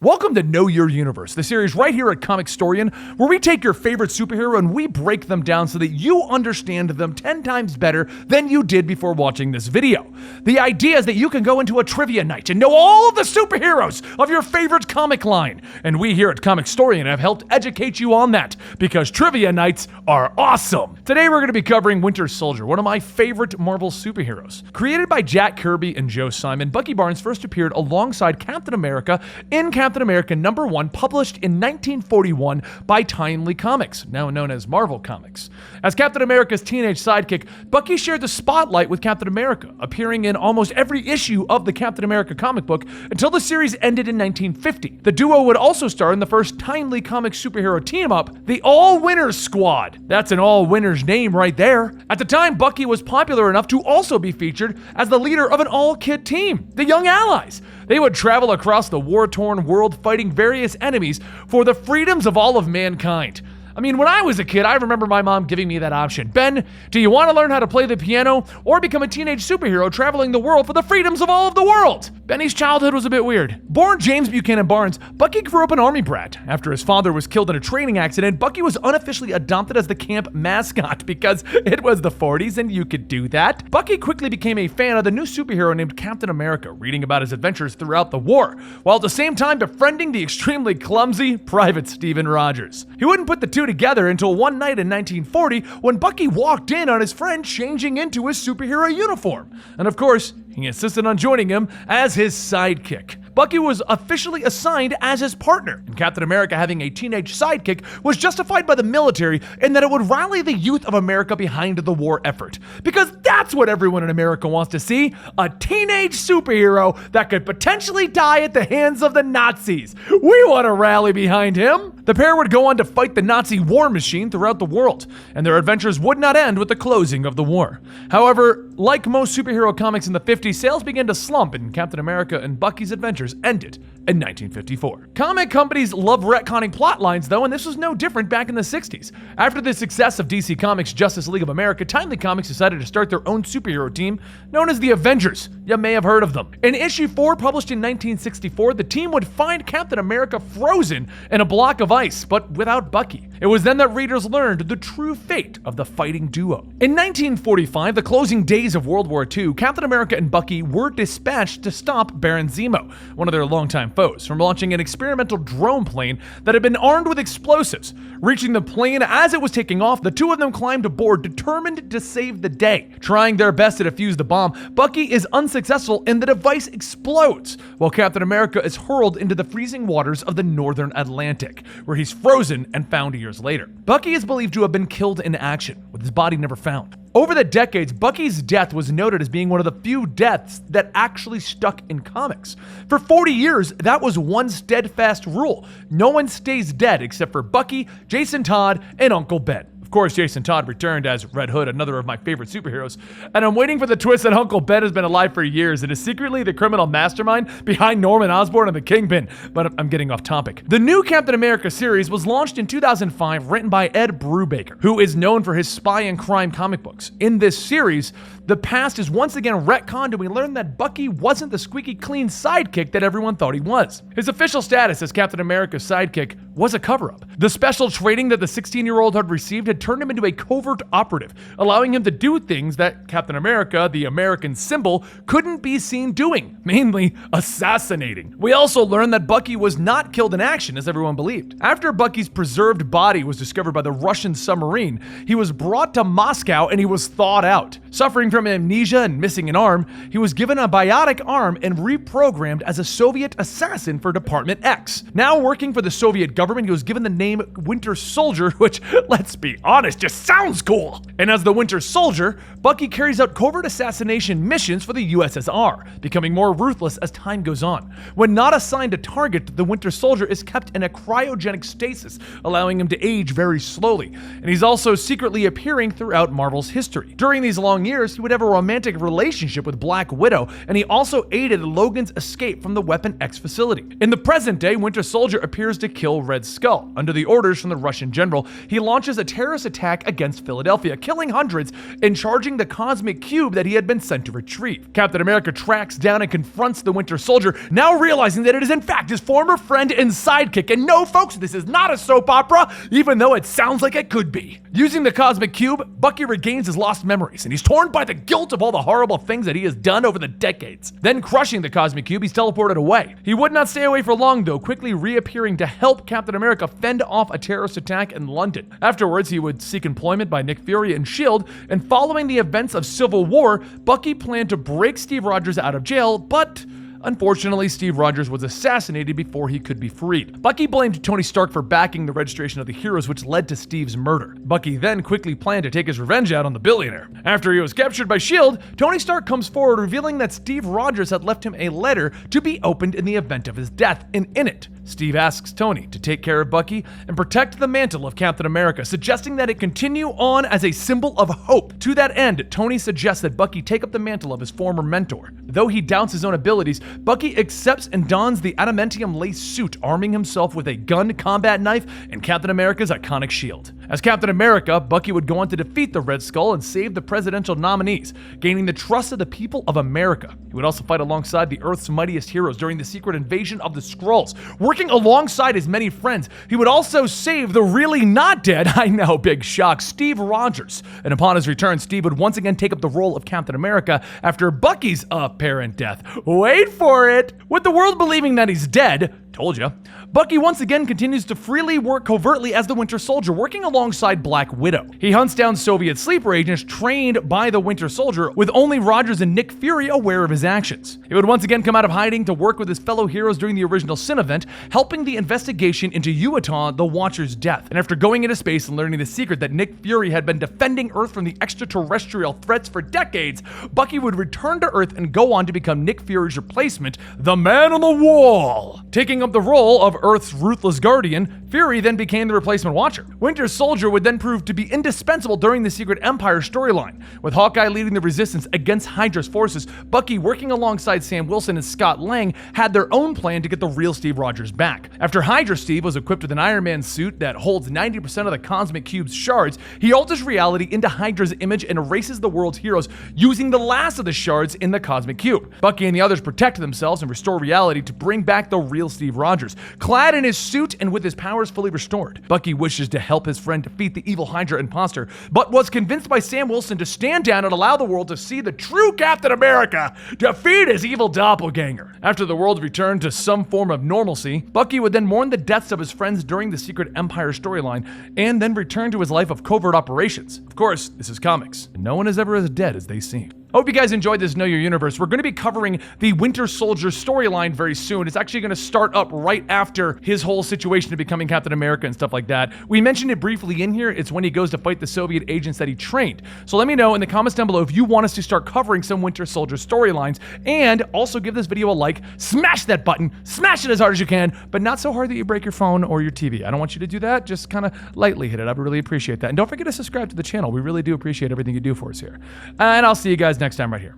Welcome to Know Your Universe, the series right here at Comicstorian, where we take your favorite superhero and we break them down so that you understand them 10 times better than you did before watching this video. The idea is that you can go into a trivia night and know all of the superheroes of your favorite comic line. And we here at Comicstorian have helped educate you on that, because trivia nights are awesome. Today we're going to be covering Winter Soldier, one of my favorite Marvel superheroes. Created by Jack Kirby and Joe Simon, Bucky Barnes first appeared alongside Captain America in Captain America #1, published in 1941 by Timely Comics, now known as Marvel Comics. As Captain America's teenage sidekick, Bucky shared the spotlight with Captain America, appearing in almost every issue of the Captain America comic book until the series ended in 1950. The duo would also star in the first Timely Comics superhero team-up, the All-Winners Squad. That's an all-winners name right there. At the time, Bucky was popular enough to also be featured as the leader of an all-kid team, the Young Allies. They would travel across the war-torn world fighting various enemies for the freedoms of all of mankind. I mean, when I was a kid, I remember my mom giving me that option. Ben, do you want to learn how to play the piano or become a teenage superhero traveling the world for the freedoms of all of the world? Benny's childhood was a bit weird. Born James Buchanan Barnes, Bucky grew up an army brat. After his father was killed in a training accident, Bucky was unofficially adopted as the camp mascot because it was the 40s and you could do that. Bucky quickly became a fan of the new superhero named Captain America, reading about his adventures throughout the war, while at the same time befriending the extremely clumsy Private Stephen Rogers. He wouldn't put the two together until one night in 1940 when Bucky walked in on his friend changing into his superhero uniform. And of course, he insisted on joining him as his sidekick. Bucky was officially assigned as his partner, and Captain America having a teenage sidekick was justified by the military in that it would rally the youth of America behind the war effort. Because that's what everyone in America wants to see, a teenage superhero that could potentially die at the hands of the Nazis. We want to rally behind him. The pair would go on to fight the Nazi war machine throughout the world, and their adventures would not end with the closing of the war. However, like most superhero comics in the 50s, sales began to slump, and Captain America and Bucky's adventures ended in 1954. Comic companies love retconning plot lines though, and this was no different back in the 60s. After the success of DC Comics' Justice League of America, Timely Comics decided to start their own superhero team known as the Avengers. You may have heard of them. In issue 4, published in 1964, the team would find Captain America frozen in a block of ice, but without Bucky. It was then that readers learned the true fate of the fighting duo. In 1945, the closing days of World War II, Captain America and Bucky were dispatched to stop Baron Zemo, one of their longtime foes, from launching an experimental drone plane that had been armed with explosives. Reaching the plane as it was taking off, the two of them climbed aboard, determined to save the day. Trying their best to defuse the bomb, Bucky is unsuccessful and the device explodes, while Captain America is hurled into the freezing waters of the northern Atlantic, where he's frozen and found years later. Bucky is believed to have been killed in action, with his body never found. Over the decades, Bucky's death was noted as being one of the few deaths that actually stuck in comics. For 40 years, that was one steadfast rule. No one stays dead except for Bucky, Jason Todd, and Uncle Ben. Of course, Jason Todd returned as Red Hood, another of my favorite superheroes, and I'm waiting for the twist that Uncle Ben has been alive for years and is secretly the criminal mastermind behind Norman Osborn and the Kingpin, but I'm getting off topic. The new Captain America series was launched in 2005, written by Ed Brubaker, who is known for his spy and crime comic books. In this series, the past is once again retconned and we learn that Bucky wasn't the squeaky clean sidekick that everyone thought he was. His official status as Captain America's sidekick was a cover-up. The special training that the 16-year-old had received had turned him into a covert operative, allowing him to do things that Captain America, the American symbol, couldn't be seen doing, mainly assassinating. We also learned that Bucky was not killed in action as everyone believed. After Bucky's preserved body was discovered by the Russian submarine, he was brought to Moscow and he was thawed out. Suffering from amnesia and missing an arm, he was given a biotic arm and reprogrammed as a Soviet assassin for Department X. Now working for the Soviet government, he was given the name Winter Soldier, which, let's be honest, just sounds cool. And as the Winter Soldier, Bucky carries out covert assassination missions for the USSR, becoming more ruthless as time goes on. When not assigned a target, the Winter Soldier is kept in a cryogenic stasis, allowing him to age very slowly. And he's also secretly appearing throughout Marvel's history. During these long years, he would have a romantic relationship with Black Widow, and he also aided Logan's escape from the Weapon X facility. In the present day, Winter Soldier appears to kill Red Skull. Under the orders from the Russian general, he launches a terrorist terrorist attack against Philadelphia, killing hundreds and charging the cosmic cube that he had been sent to retrieve. Captain America tracks down and confronts the Winter Soldier, now realizing that it is in fact his former friend and sidekick. And no, folks, this is not a soap opera, even though it sounds like it could be. Using the cosmic cube, Bucky regains his lost memories, and he's torn by the guilt of all the horrible things that he has done over the decades. Then crushing the cosmic cube, he's teleported away. He would not stay away for long though, quickly reappearing to help Captain America fend off a terrorist attack in London. Afterwards, he would seek employment by Nick Fury and S.H.I.E.L.D., and following the events of Civil War, Bucky planned to break Steve Rogers out of jail, but unfortunately, Steve Rogers was assassinated before he could be freed. Bucky blamed Tony Stark for backing the registration of the heroes, which led to Steve's murder. Bucky then quickly planned to take his revenge out on the billionaire. After he was captured by S.H.I.E.L.D., Tony Stark comes forward revealing that Steve Rogers had left him a letter to be opened in the event of his death, and in it, Steve asks Tony to take care of Bucky and protect the mantle of Captain America, suggesting that it continue on as a symbol of hope. To that end, Tony suggests that Bucky take up the mantle of his former mentor. Though he doubts his own abilities, Bucky accepts and dons the adamantium lace suit, arming himself with a gun, combat knife, and Captain America's iconic shield. As Captain America, Bucky would go on to defeat the Red Skull and save the presidential nominees, gaining the trust of the people of America. He would also fight alongside the Earth's mightiest heroes during the secret invasion of the Skrulls. Working alongside his many friends, he would also save the really not dead, I know, big shock, Steve Rogers. And upon his return, Steve would once again take up the role of Captain America after Bucky's apparent death. Wait for it! With the world believing that he's dead, told ya, Bucky once again continues to freely work covertly as the Winter Soldier, working alongside Black Widow. He hunts down Soviet sleeper agents trained by the Winter Soldier, with only Rogers and Nick Fury aware of his actions. He would once again come out of hiding to work with his fellow heroes during the original Sin event, helping the investigation into Utah, the Watcher's death. And after going into space and learning the secret that Nick Fury had been defending Earth from the extraterrestrial threats for decades, Bucky would return to Earth and go on to become Nick Fury's replacement, the Man on the Wall. Taking up the role of Earth's ruthless guardian, Fury then became the replacement Watcher. Winter Soldier would then prove to be indispensable during the Secret Empire storyline, with Hawkeye leading the resistance against Hydra's forces. Bucky, working alongside Sam Wilson and Scott Lang, had their own plan to get the real Steve Rogers back. After Hydra Steve was equipped with an Iron Man suit that holds 90% of the Cosmic Cube's shards, he alters reality into Hydra's image and erases the world's heroes using the last of the shards in the Cosmic Cube. Bucky and the others protect themselves and restore reality to bring back the real Steve Rogers. Clad in his suit and with his powers fully restored, Bucky wishes to help his friend defeat the evil Hydra imposter, but was convinced by Sam Wilson to stand down and allow the world to see the true Captain America defeat his evil doppelganger. After the world returned to some form of normalcy, Bucky would then mourn the deaths of his friends during the Secret Empire storyline, and then return to his life of covert operations. Of course, this is comics, and no one is ever as dead as they seem. Hope you guys enjoyed this Know Your Universe. We're going to be covering the Winter Soldier storyline very soon. It's actually going to start up right after his whole situation of becoming Captain America and stuff like that. We mentioned it briefly in here. It's when he goes to fight the Soviet agents that he trained. So let me know in the comments down below if you want us to start covering some Winter Soldier storylines, and also give this video a like, smash that button, smash it as hard as you can, but not so hard that you break your phone or your TV. I don't want you to do that. Just kind of lightly hit it. I would really appreciate that. And don't forget to subscribe to the channel. We really do appreciate everything you do for us here. And I'll see you guys next time right here.